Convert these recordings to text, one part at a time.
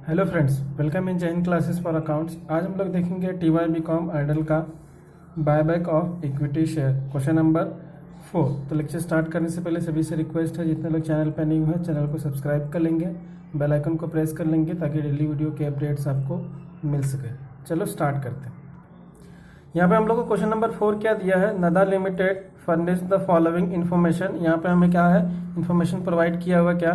Hello friends, welcome in Jain classes for accounts. आज हम लोग देखेंगे TY BCom आइडल का buyback of equity share question number 4। तो लेक्चर स्टार्ट करने से पहले सभी से रिक्वेस्ट है, जितने लोग चैनल पर नहीं हुए चैनल को सब्सक्राइब कर लेंगे, बेल आइकन को प्रेस कर लेंगे ताकि डेली वीडियो के अपडेट्स आपको मिल सके। चलो स्टार्ट करते हैं। यहाँ पे हम लोग को क्वेश्चन नंबर 4 क्या दिया है, Nada limited furnish the following information. यहाँ पे हमें क्या है, इन्फॉर्मेशन प्रोवाइड किया हुआ क्या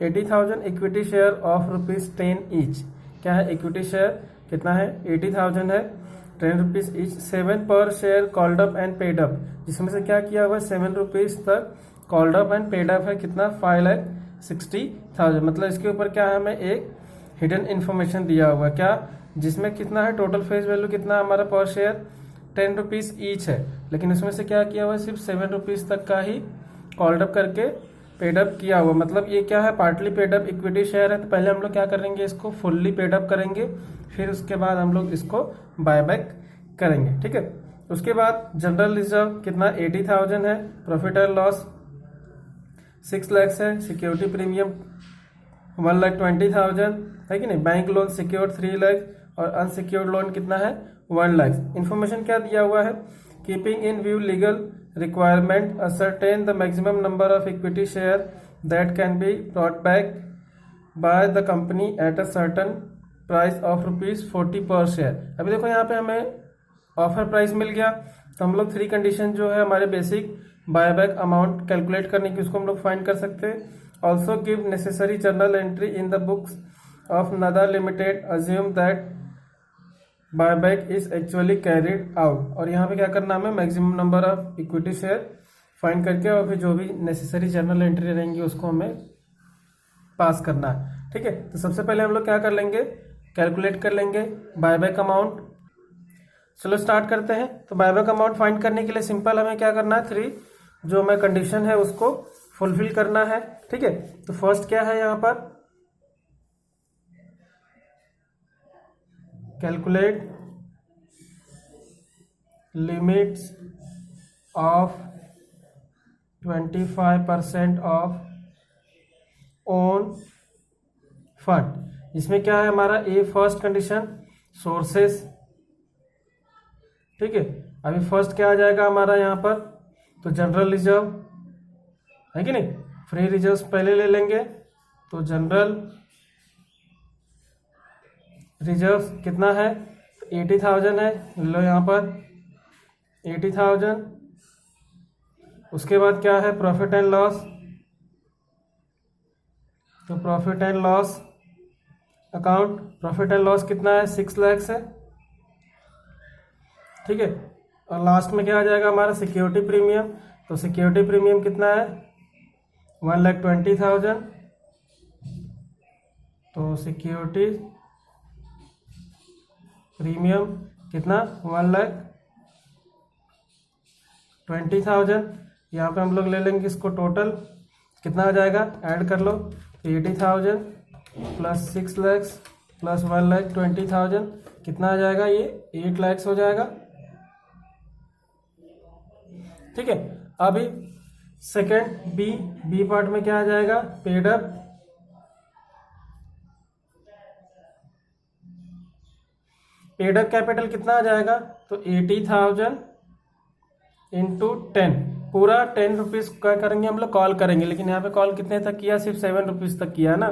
80,000 इक्विटी शेयर ऑफ ₹10 ईच। क्या है, इक्विटी शेयर कितना है 80,000 है, 10 रुपीज ईच। 7 पर share called up and paid up, जिसमें से क्या किया हुआ 7 रुपीज तक called up and paid up है कितना 5,60,000। मतलब इसके ऊपर क्या है, हमें एक हिडन इन्फॉर्मेशन दिया हुआ है क्या, जिसमें कितना है टोटल फेस वैल्यू कितना हमारा पर शेयर 10 रुपीज ईच है, लेकिन इसमें से क्या किया हुआ है सिर्फ 7 रुपीज तक का ही कॉल्ड अप करके पेडअप किया हुआ। मतलब ये क्या है, पार्टली पेडअप इक्विटी शेयर है। तो पहले हम लोग क्या करेंगे, इसको फुल्ली पेडअप करेंगे, फिर उसके बाद हम लोग इसको बायबैक करेंगे। ठीक है, उसके बाद जनरल रिजर्व कितना 80,000 है, प्रॉफिट एंड लॉस 6 लाख है, सिक्योरिटी प्रीमियम 1,20,000 है कि नहीं, बैंक लोन सिक्योर्ड 3 लाख और अनसिक्योर्ड लोन कितना है 1 लाख। इन्फॉर्मेशन क्या दिया हुआ है, keeping in view legal requirement ascertain the maximum number of equity share that can be brought back by the company at a certain price of ₹40 per share। अभी देखो यहाँ पे हमें ऑफर प्राइस मिल गया, तो हम लोग 3 कंडीशन जो है हमारे बेसिक बायबैक अमाउंट कैलकुलेट करने की, उसको हम लोग फाइंड कर सकते हैं। Also give necessary journal entry in the books of Nada limited, assume that buyback is actually carried out. और यहाँ पे क्या करना हमें, maximum number of equity share find करके और फिर जो भी नेसेसरी जर्नल एंट्री रहेंगी उसको हमें पास करना है। ठीक है, तो सबसे पहले हम लोग क्या कर लेंगे, कैलकुलेट कर लेंगे बायबैक अमाउंट। चलो स्टार्ट करते हैं। तो बायबैक अमाउंट फाइंड करने के लिए सिंपल हमें क्या करना है, 3 जो हमें कंडीशन है उसको फुलफिल करना है। ठीक है, तो फर्स्ट क्या है यहाँ पर, calculate limits of 25% of own fund. इसमें क्या है हमारा ए फर्स्ट कंडीशन सोर्सेस। ठीक है, अभी फर्स्ट क्या आ जाएगा हमारा यहाँ पर, तो जनरल रिजर्व है कि नहीं, फ्री रिजर्व पहले ले लेंगे। तो जनरल रिजर्व कितना है 80,000 है, लो यहाँ पर 80,000। उसके बाद क्या है प्रॉफिट एंड लॉस, तो profit and loss account, profit and loss कितना है 6 लाख है। ठीक है, और लास्ट में क्या आ जाएगा हमारा सिक्योरिटी प्रीमियम, तो सिक्योरिटी प्रीमियम कितना है 1,20,000। तो सिक्योरिटी प्रीमियम कितना 1,20,000। यहाँ पे हम लोग ले लेंगे इसको, टोटल कितना आ जाएगा ऐड कर लो, 80,000 प्लस 6 लाख प्लस 1,20,000 कितना आ जाएगा, ये 8 लाख हो जाएगा। ठीक है, अभी सेकेंड बी पार्ट में क्या आ जाएगा, पेड अप कैपिटल कितना आ जाएगा, तो 80,000 इंटू 10, पूरा 10 रुपीज क्या करेंगे हम लोग कॉल करेंगे, लेकिन यहाँ पे कॉल कितने तक किया, सिर्फ 7 रुपीज तक किया ना,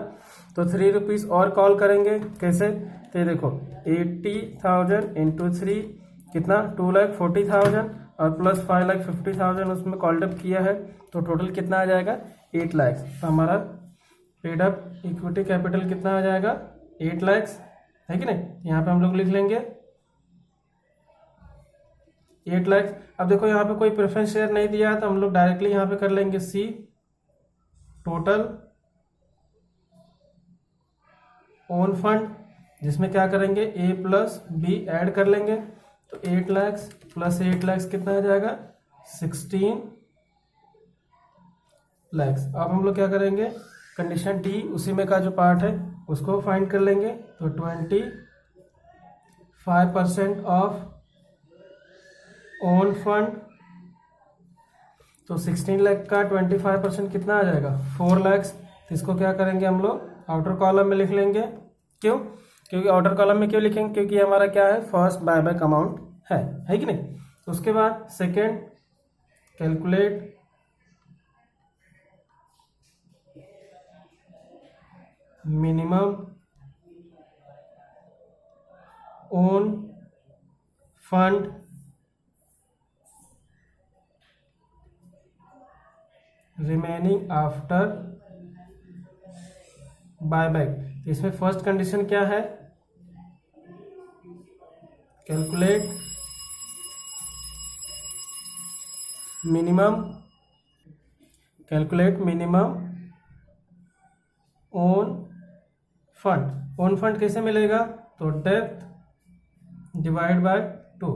तो 3 रुपीज और कॉल करेंगे। कैसे, तो देखो 80,000 इंटू 3 कितना 2,40,000 और प्लस 5,50,000 उसमें कॉल्ड अप किया है, तो टोटल कितना आ जाएगा 8 लाख। तो हमारा पेड अप इक्विटी कैपिटल कितना आ जाएगा 8 लाख है कि नहीं। यहाँ पे हम लोग लिख लेंगे 8 लाख। अब देखो यहाँ पे कोई प्रेफरेंस शेयर नहीं दिया है, तो हम लोग डायरेक्टली यहाँ पे कर लेंगे सी टोटल ओन फंड, जिसमें क्या करेंगे ए प्लस बी ऐड कर लेंगे, तो 8 लाख प्लस 8 लाख कितना आ जाएगा 16 लाख। अब हम लोग क्या करेंगे, कंडीशन डी उसी में का जो पार्ट है उसको फाइंड कर लेंगे, तो 25% ऑफ ओन फंड, तो 16 लाख का 25% कितना आ जाएगा 4 लाख। तो इसको क्या करेंगे हम लोग आउटर कॉलम में लिख लेंगे क्यों? क्योंकि आउटर कॉलम में क्यों लिखेंगे? क्योंकि ये हमारा क्या है, फर्स्ट बायबैक अमाउंट है कि नहीं। तो उसके बाद second, calculate minimum own fund remaining after buyback. इसमें फर्स्ट कंडीशन क्या है, calculate minimum own fund. Own fund कैसे मिलेगा? तो डेप्थ डिवाइड बाय 2।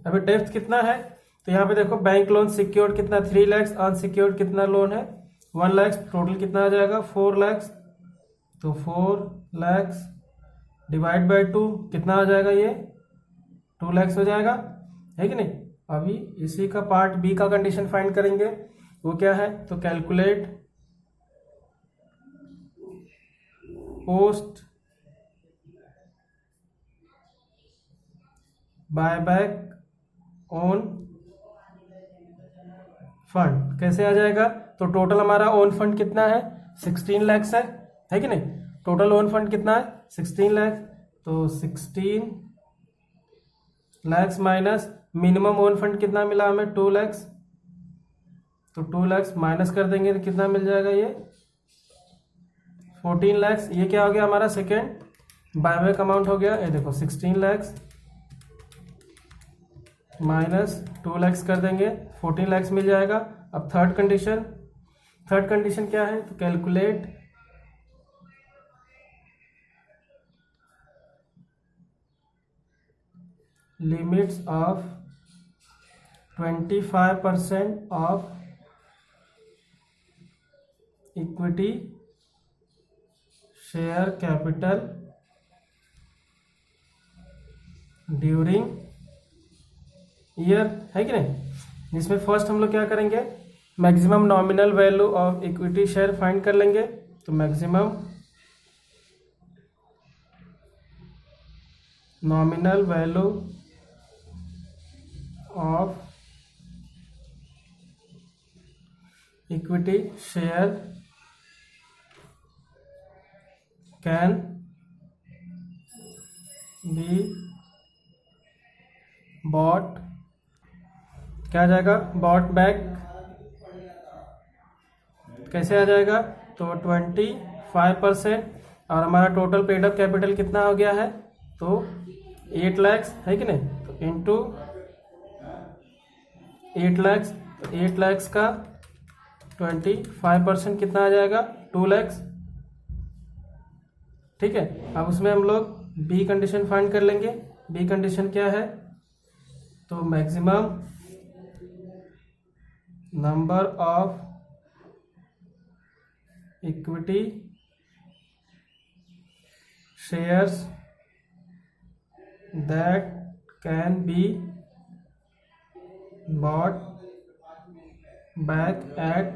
अभी डेप्थ कितना है? तो यहाँ पे देखो, बैंक लोन सिक्योर्ड कितना 3 लाख, अनसिक्योर्ड कितना लोन है 1 लाख, टोटल कितना आ जाएगा 4 लाख। तो 4 लाख डिवाइड बाय 2 कितना आ जाएगा, ये 2 लाख हो जाएगा, है कि नहीं। अभी इसी का पार्ट बी का कंडीशन फाइंड करेंगे, वो क्या है? तो calculate post buyback own fund कैसे आ जाएगा? तो टोटल हमारा ओन फंड कितना है 16 लाख है कि नहीं। टोटल ओन फंड कितना है 16 लाख। तो 16 lakh minus minimum own fund कितना मिला हमें 2 लाख। तो 2 लाख माइनस कर देंगे तो कितना मिल जाएगा, ये 14 लाख। ये क्या हो गया हमारा सेकेंड बायबैक अमाउंट हो गया। ये देखो 16 लाख माइनस 2 लाख कर देंगे 14 लाख मिल जाएगा। अब थर्ड कंडीशन क्या है? तो calculate limits of 25% of equity share capital during year, है कि नहीं। जिसमें फर्स्ट हम लोग क्या करेंगे, maximum nominal value of equity share find कर लेंगे। तो maximum nominal value of equity share can be bot, क्या आ जाएगा, बॉट बैक। कैसे आ जाएगा? तो 25%, और हमारा टोटल पेड अप कैपिटल कितना हो गया है, तो 8 लाख, है कि नहीं। तो इंटू 8 लाख, तो 8 लाख का 25% कितना आ जाएगा 2 लाख, ठीक है। अब उसमें हम लोग बी कंडीशन फाइंड कर लेंगे। बी कंडीशन क्या है? तो maximum number of equity shares that can be bought back at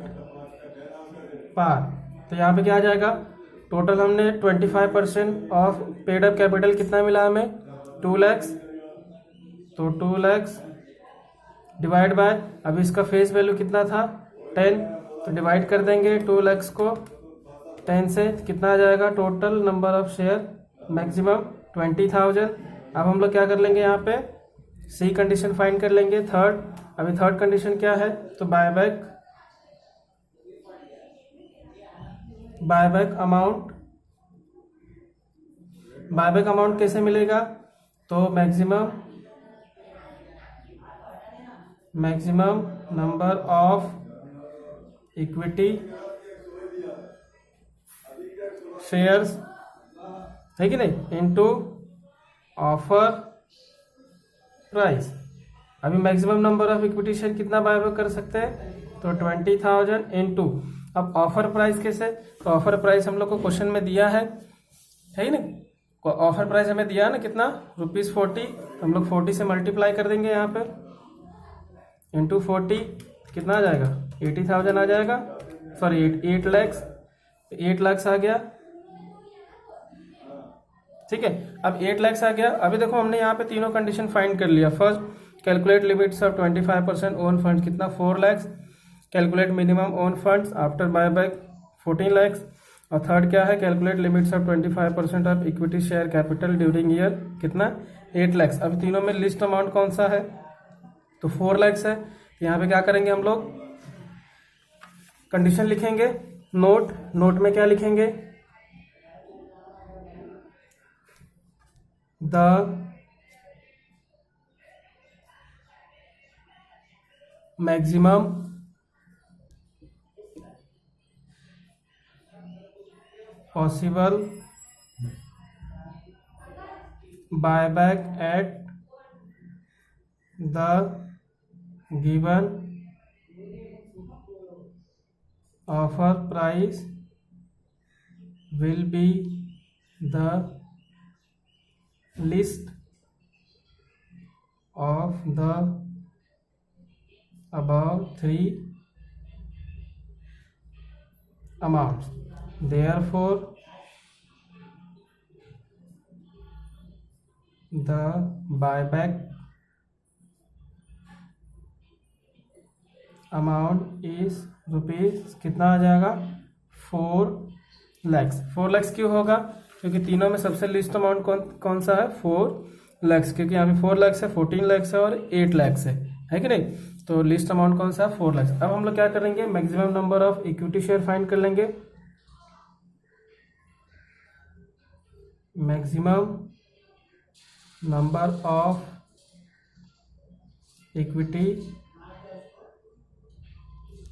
par. तो यहाँ पे क्या आ जाएगा, टोटल हमने 25% ऑफ पेड अप कैपिटल कितना मिला हमें 2 लाख। तो 2 लाख डिवाइड बाय, अभी इसका फेस वैल्यू कितना था 10, तो डिवाइड कर देंगे 2 लाख को 10 से, कितना आ जाएगा total number of share maximum 20,000। अब हम लोग क्या कर लेंगे, यहाँ पे सी कंडीशन फाइंड कर लेंगे थर्ड। अभी थर्ड कंडीशन क्या है? तो बायबैक अमाउंट कैसे मिलेगा? तो maximum number of equity shares, है कि नहीं, इनटू ऑफर प्राइस। अभी maximum number of equity share कितना बायबैक कर सकते हैं, तो 20,000 इनटू, अब ऑफर प्राइस कैसे? तो ऑफर प्राइस हम लोग को क्वेश्चन में दिया है ही नहीं। ऑफर प्राइस हमें दिया है ना कितना, ₹40, हम लोग 40 से मल्टीप्लाई कर देंगे यहाँ पे, इंटू 40 कितना आ जाएगा 80,000 आ जाएगा, सॉरी 8 लाख, 8 लाख आ गया। ठीक है। अब 8 लाख आ गया। अभी देखो हमने यहाँ पे तीनों कंडीशन फाइंड कर लिया। First calculate limits of 25% own funds कितना 4 lakh, calculate minimum own funds after buy back 14 lakh, और थर्ड क्या है calculate limits of 25% of equity share capital during year कितना 8 लाख। अब तीनों में लिस्ट अमाउंट कौन सा है तो 4 लाख है। यहाँ पे क्या करेंगे हम लोग कंडीशन लिखेंगे, नोट में क्या लिखेंगे the maximum possible buyback at the given offer price will be the list of the above three amounts. Therefore, the buyback amount is rupees कितना आ जाएगा 4 लाख। 4 लाख क्यों होगा क्योंकि तीनों में सबसे लिस्ट अमाउंट कौन सा है 4 लाख, क्योंकि यहाँ पे 4 लाख है 14 लाख है और 8 लाख है कि नहीं। तो लिस्ट अमाउंट कौन सा है 4 लाख। अब हम लोग क्या करेंगे maximum number of equity share find कर लेंगे। Maximum number of equity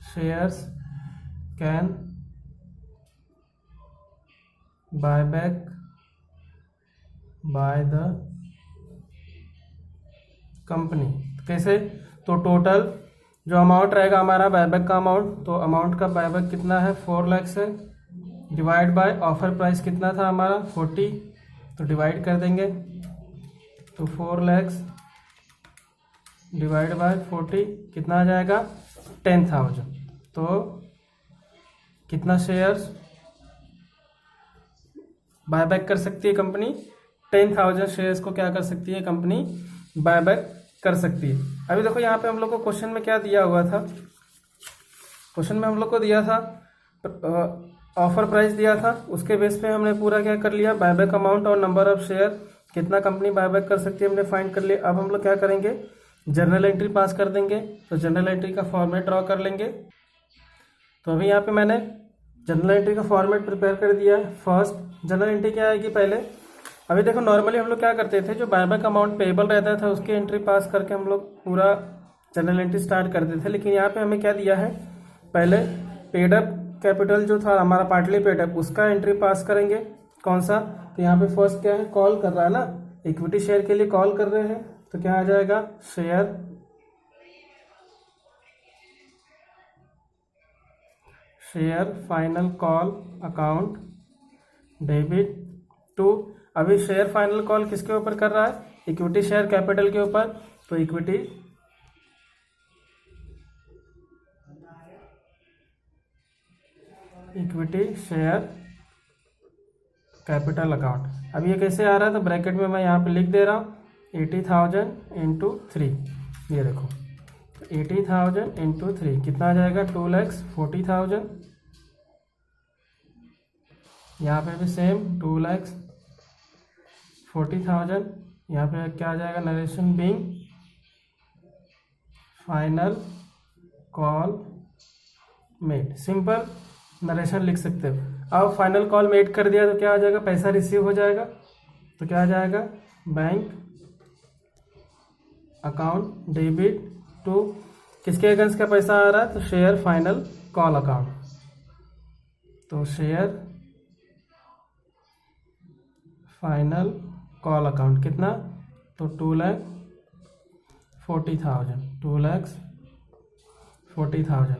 shares can buy back by the company. कैसे तो टोटल जो अमाउंट रहेगा हमारा बायबैक का अमाउंट, तो अमाउंट का बायबैक कितना है 4 लाख से डिवाइड बाय ऑफर प्राइस कितना था हमारा 40, तो डिवाइड कर देंगे तो 4 लाख डिवाइड बाय 40 कितना आ जाएगा 10,000। तो कितना शेयर्स बायबैक कर सकती है कंपनी 10,000 शेयर्स को क्या कर सकती है कंपनी बायबैक कर सकती है। अभी देखो यहाँ पे हम लोग को क्वेश्चन में क्या दिया हुआ था, क्वेश्चन में हम लोग को दिया था ऑफर प्राइस दिया था, उसके बेस पे हमने पूरा क्या कर लिया बायबैक अमाउंट और नंबर ऑफ शेयर कितना कंपनी बायबैक कर सकती है हमने फाइंड कर लिया। अब हम लोग क्या करेंगे जर्नल एंट्री पास कर देंगे, तो जर्नल एंट्री का फॉर्मेट ड्रॉ कर लेंगे। तो अभी यहाँ पे मैंने जर्नल एंट्री का फॉर्मेट प्रिपेयर कर दिया है। फर्स्ट जर्नल एंट्री क्या आएगी पहले, अभी देखो नॉर्मली हम लोग क्या करते थे जो बायबैक अमाउंट पेएबल रहता था उसकी एंट्री पास करके हम लोग पूरा जर्नल एंट्री स्टार्ट करते थे, लेकिन यहाँ पे हमें क्या दिया है पहले पेड अप कैपिटल जो था हमारा पार्टली पेड अप उसका एंट्री पास करेंगे कौन सा, तो यहाँ पे फर्स्ट क्या है कॉल कर रहा है ना इक्विटी शेयर के लिए कॉल कर रहे हैं, तो क्या आ जाएगा share final call account debit to. अभी शेयर फाइनल कॉल किसके ऊपर कर रहा है इक्विटी शेयर कैपिटल के ऊपर, तो इक्विटी शेयर कैपिटल अकाउंट। अब ये कैसे आ रहा है तो ब्रैकेट में मैं यहाँ पे लिख दे रहा हूँ 80,000 इंटू 3, ये देखो 80,000 इंटू 3 कितना आ जाएगा 2,40,000। यहाँ पे भी सेम 2,40,000। यहाँ पे क्या आ जाएगा narration being final call made, simple narration लिख सकते हो। अब फाइनल कॉल मेड कर दिया तो क्या आ जाएगा पैसा रिसीव हो जाएगा, तो क्या आ जाएगा बैंक अकाउंट डेबिट टू किसके अगेंस्ट का पैसा आ रहा है तो शेयर फाइनल कॉल अकाउंट, तो शेयर फाइनल कॉल अकाउंट कितना तो 2,40,000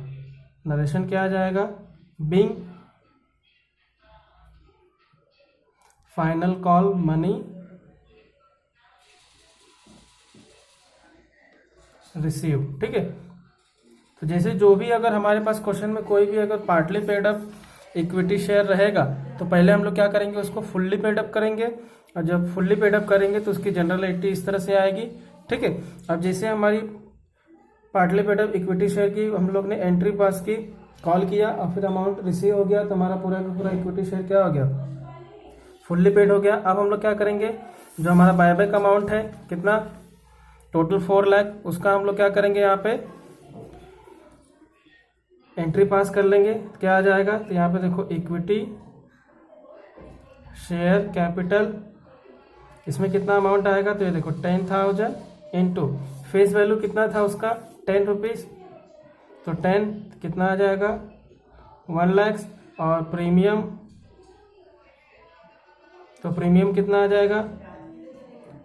नरेशन क्या आ जाएगा being final call money receive. ठीक है, तो जैसे जो भी अगर हमारे पास क्वेश्चन में कोई भी अगर partly paid up equity share रहेगा तो पहले हम लोग क्या करेंगे उसको फुल्ली पेड अप करेंगे और जब फुल्ली पेड अप करेंगे तो उसकी जनरल एंट्री इस तरह से आएगी। ठीक है, अब जैसे हमारी partly paid up equity share की हम लोग ने एंट्री पास की, कॉल किया और फिर अमाउंट रिसीव हो गया, तो हमारा पूरा का पूरा इक्विटी शेयर क्या हो गया, फुल्ली पेड हो गया। अब हम लोग क्या करेंगे, जो हमारा बायबैक अमाउंट है कितना, टोटल 4 लाख, उसका हम लोग क्या करेंगे, यहाँ पे एंट्री पास कर लेंगे। क्या आ जाएगा, तो यहाँ पे देखो इक्विटी शेयर कैपिटल, इसमें कितना अमाउंट आएगा, तो ये देखो 10,000 इंटू फेस वैल्यू कितना था उसका 10 रुपीज़, तो 10 कितना आ जाएगा 1 लाख, और प्रीमियम, तो प्रीमियम कितना आ जाएगा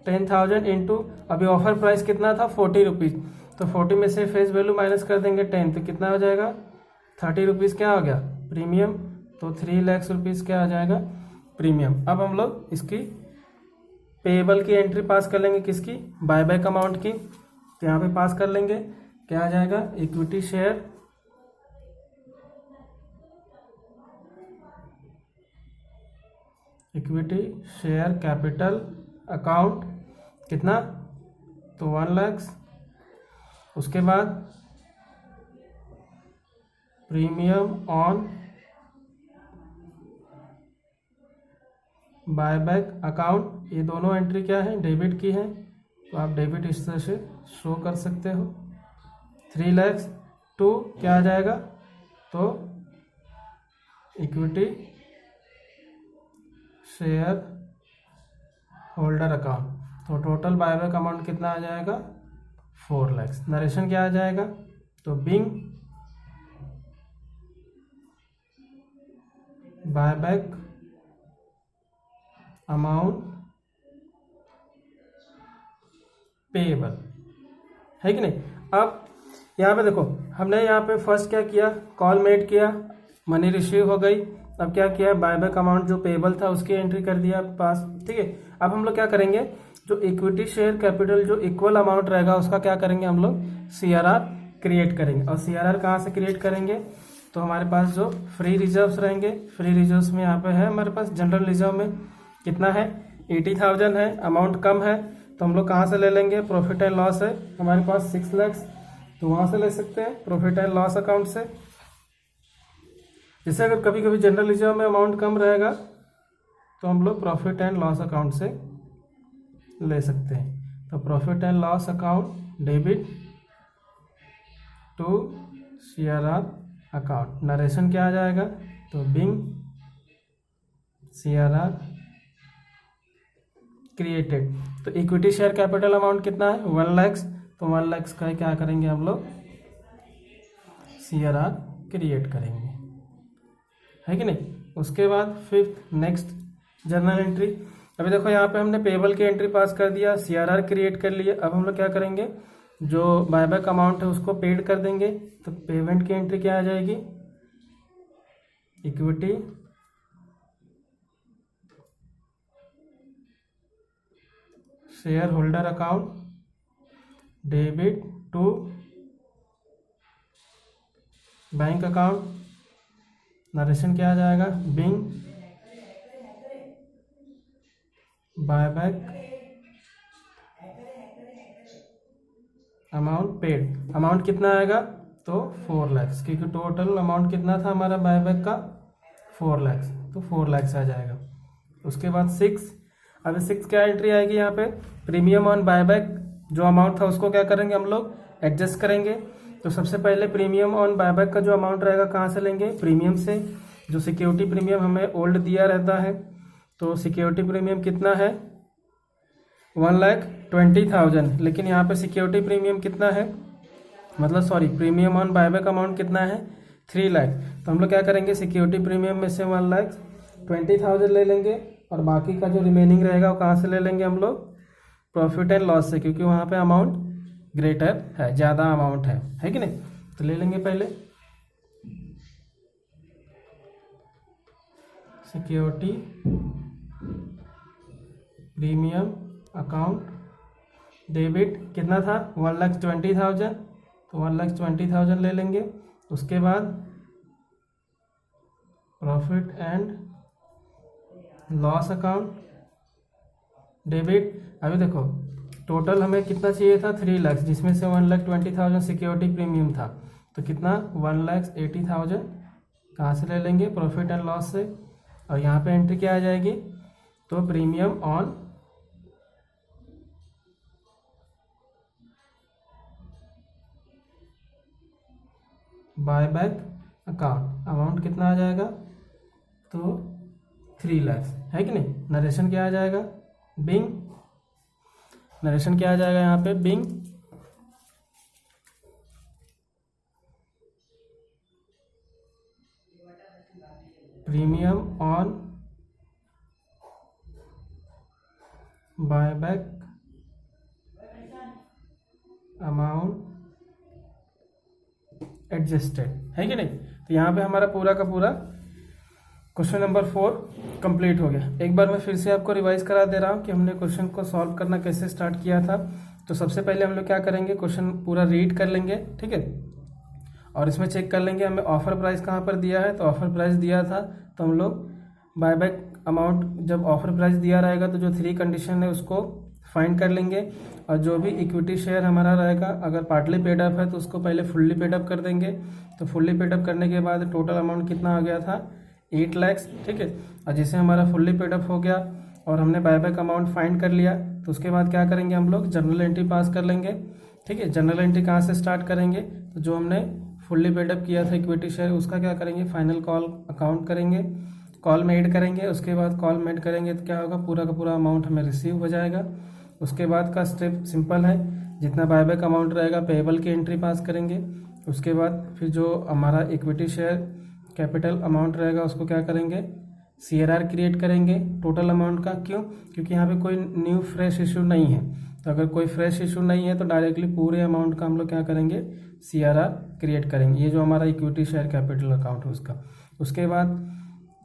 10,000 इंटू, अभी ऑफर प्राइस कितना था 40 रुपीज़, तो 40 में से फेस वैल्यू माइनस कर देंगे 10, तो कितना हो जाएगा 30 रुपीज़ क्या हो गया प्रीमियम, तो 3 लाख रुपीज़ क्या आ जाएगा प्रीमियम। अब हम लोग इसकी पेएबल की एंट्री पास कर लेंगे, किसकी, बायबैक अमाउंट की, तो यहाँ पे पास कर लेंगे। क्या आ जाएगा, इक्विटी शेयर कैपिटल अकाउंट कितना, तो 1 लाख, उसके बाद प्रीमियम ऑन बायबैक अकाउंट, ये दोनों एंट्री क्या है, डेबिट की है, तो आप डेबिट इस तरह से शो कर सकते हो। 3 लाख टू क्या आ जाएगा, तो इक्विटी शेयर होल्डर अकाउंट, तो टोटल बायबैक अमाउंट कितना आ जाएगा 4 लाख। नरेशन क्या आ जाएगा, तो बीइंग बायबैक अमाउंट पेएबल, है कि नहीं। अब यहाँ पे देखो हमने यहाँ पे फर्स्ट क्या किया, कॉल मेड किया, मनी रिसीव हो गई। अब क्या किया, बायबैक अमाउंट जो पेएबल था उसकी एंट्री कर दिया पास। ठीक है, अब हम लोग क्या करेंगे, जो इक्विटी शेयर कैपिटल जो इक्वल अमाउंट रहेगा उसका क्या करेंगे, हम लोग सीआरआर क्रिएट करेंगे। और सीआरआर कहाँ से क्रिएट करेंगे, तो हमारे पास जो फ्री रिजर्व्स रहेंगे, फ्री रिजर्व्स में यहाँ पे है हमारे पास जनरल रिजर्व में कितना है 80,000 है, अमाउंट कम है, तो हम लोग कहाँ से ले लेंगे, प्रॉफिट एंड लॉस है हमारे पास 6 लाख, तो वहाँ से ले सकते हैं प्रॉफिट एंड लॉस अकाउंट से। जैसे अगर कभी कभी जनरल रिजर्व में अमाउंट कम रहेगा तो हम लोग प्रॉफिट एंड लॉस अकाउंट से ले सकते हैं। तो profit and loss account debit to CRR account, narration क्या आ जाएगा, तो बीइंग सीआरआर क्रिएटेड। तो इक्विटी शेयर कैपिटल अमाउंट कितना है 1 लाख, तो 1 लाख का क्या करेंगे हम लोग सीआरआर क्रिएट करेंगे, है कि नहीं। उसके बाद फिफ्थ नेक्स्ट जर्नल एंट्री, अभी देखो यहाँ पे हमने पेएबल की एंट्री पास कर दिया, सीआरआर क्रिएट कर लिए। अब हम लोग क्या करेंगे, जो बायबैक अमाउंट है उसको पेड कर देंगे, तो पेमेंट की एंट्री क्या आ जाएगी, equity share holder account debit to bank account, narration क्या आ जाएगा, being buyback amount paid. Amount कितना आएगा, तो 4 लाख, क्योंकि टोटल अमाउंट कितना था हमारा बायबैक का 4 लाख, तो 4 लाख आ जाएगा। उसके बाद 6, अभी 6 क्या एंट्री आएगी यहाँ पे, प्रीमियम ऑन बायबैक, जो अमाउंट था उसको क्या करेंगे हम लोग एडजस्ट करेंगे। तो सबसे पहले प्रीमियम ऑन बायबैक का जो अमाउंट रहेगा कहाँ से लेंगे, प्रीमियम से, जो सिक्योरिटी प्रीमियम हमें ओल्ड दिया रहता है। तो सिक्योरिटी प्रीमियम कितना है 1,20,000, लेकिन यहाँ पे सिक्योरिटी प्रीमियम कितना है, मतलब sorry premium on buyback amount कितना है 3 लाख। तो हम लोग क्या करेंगे, सिक्योरिटी प्रीमियम में से 1,20,000 ले लेंगे, और बाकी का जो रिमेनिंग रहेगा वो कहाँ से ले लेंगे हम लोग, प्रॉफिट एंड लॉस से, क्योंकि वहाँ पे अमाउंट ग्रेटर है, ज़्यादा अमाउंट है कि नहीं। तो ले लेंगे पहले सिक्योरिटी प्रीमियम अकाउंट डेबिट, कितना था 1,20,000, तो 1,20,000 ले लेंगे। उसके बाद profit and loss account debit, अभी देखो टोटल हमें कितना चाहिए था 3 लाख, जिसमें से 1,20,000 सिक्योरिटी प्रीमियम था, तो कितना 1,80,000 कहाँ से ले लेंगे, प्रॉफिट एंड लॉस से। और यहाँ पे एंट्री क्या आ जाएगी, तो premium on buyback account, amount कितना आ जाएगा, तो 3 लाख, है कि नहीं। नरेशन क्या आ जाएगा, बिंग, नरेशन क्या आ जाएगा यहाँ पे, being premium on buyback amount adjusted, है कि नहीं। तो यहाँ पे हमारा पूरा का पूरा क्वेश्चन नंबर 4 कंप्लीट हो गया। एक बार मैं फिर से आपको रिवाइज करा दे रहा हूँ कि हमने क्वेश्चन को सॉल्व करना कैसे स्टार्ट किया था। तो सबसे पहले हम लोग क्या करेंगे, क्वेश्चन पूरा रीड कर लेंगे, ठीक है, और इसमें चेक कर लेंगे हमें ऑफर प्राइस कहाँ पर दिया है। तो ऑफर प्राइस दिया था, तो हम लोग बायबैक अमाउंट, जब ऑफर प्राइस दिया रहेगा तो जो 3 कंडीशन है उसको फाइंड कर लेंगे, और जो भी इक्विटी शेयर हमारा रहेगा, अगर पार्टली पेड अप है तो उसको पहले फुल्ली पेड अप कर देंगे। तो फुल्ली पेड अप करने के बाद टोटल अमाउंट कितना आ गया था, 8 लाख, ठीक है। और जैसे हमारा फुल्ली पेड अप हो गया और हमने बायबैक अमाउंट फाइंड कर लिया, तो उसके बाद क्या करेंगे, हम लोग जर्नल एंट्री पास कर लेंगे, ठीक है। जर्नल एंट्री कहाँ से स्टार्ट करेंगे, तो जो हमने फुल्ली पेड अप किया था इक्विटी शेयर, उसका क्या करेंगे, फाइनल कॉल अकाउंट करेंगे, कॉल में ऐड करेंगे। उसके बाद कॉल में ऐड करेंगे तो क्या होगा, पूरा का पूरा अमाउंट हमें रिसीव हो जाएगा। उसके बाद का स्टेप सिंपल है, जितना बायबैक अमाउंट रहेगा पेएबल की एंट्री पास करेंगे। उसके बाद फिर जो हमारा इक्विटी शेयर कैपिटल अमाउंट रहेगा उसको क्या करेंगे, CRR क्रिएट करेंगे टोटल अमाउंट का। क्यों, क्योंकि यहाँ पे कोई न्यू फ्रेश इशू नहीं है। तो अगर कोई फ्रेश इशू नहीं है तो डायरेक्टली पूरे अमाउंट का हम लोग क्या करेंगे, CRR क्रिएट करेंगे, ये जो हमारा इक्विटी शेयर कैपिटल अकाउंट है उसका। उसके बाद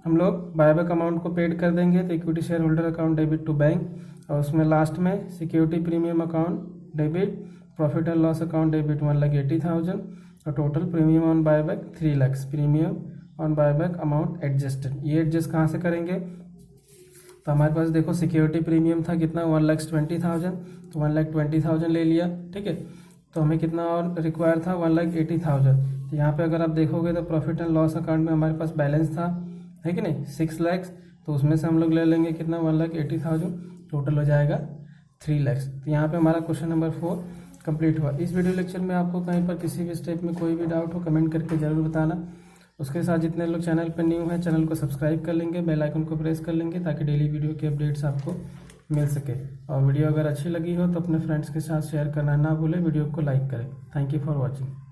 हम लोग बायबैक अमाउंट को पेड कर देंगे, तो equity share holder account debit to bank, और उसमें लास्ट में security premium account debit, profit and loss account debit 1,80,000, और total premium on buyback 3 lakh, premium on buyback amount adjusted. ये एडजस्ट कहाँ से करेंगे, तो हमारे पास देखो सिक्योरिटी प्रीमियम था कितना, 1,20,000, तो 1,20,000 ले लिया, ठीक है। तो हमें कितना और रिक्वायर था, 1,80,000। तो यहाँ पे अगर आप देखोगे तो प्रॉफिट एंड लॉस अकाउंट में हमारे पास बैलेंस था, है कि नहीं, 6 लाख। तो उसमें से हम लोग ले लेंगे कितना, 1,80,000, टोटल हो जाएगा 3 लाख। तो यहाँ पे हमारा क्वेश्चन नंबर 4 कंप्लीट हुआ। इस वीडियो लेक्चर में आपको कहीं पर किसी भी स्टेप में कोई भी डाउट हो कमेंट करके ज़रूर बताना। उसके साथ जितने लोग चैनल पर न्यू हैं चैनल को सब्सक्राइब कर लेंगे, बेल आइकन को प्रेस कर लेंगे, ताकि डेली वीडियो के अपडेट्स आपको मिल सके। और वीडियो अगर अच्छी लगी हो तो अपने फ्रेंड्स के साथ शेयर करना ना भूलें, वीडियो को लाइक करें। Thank you for watching.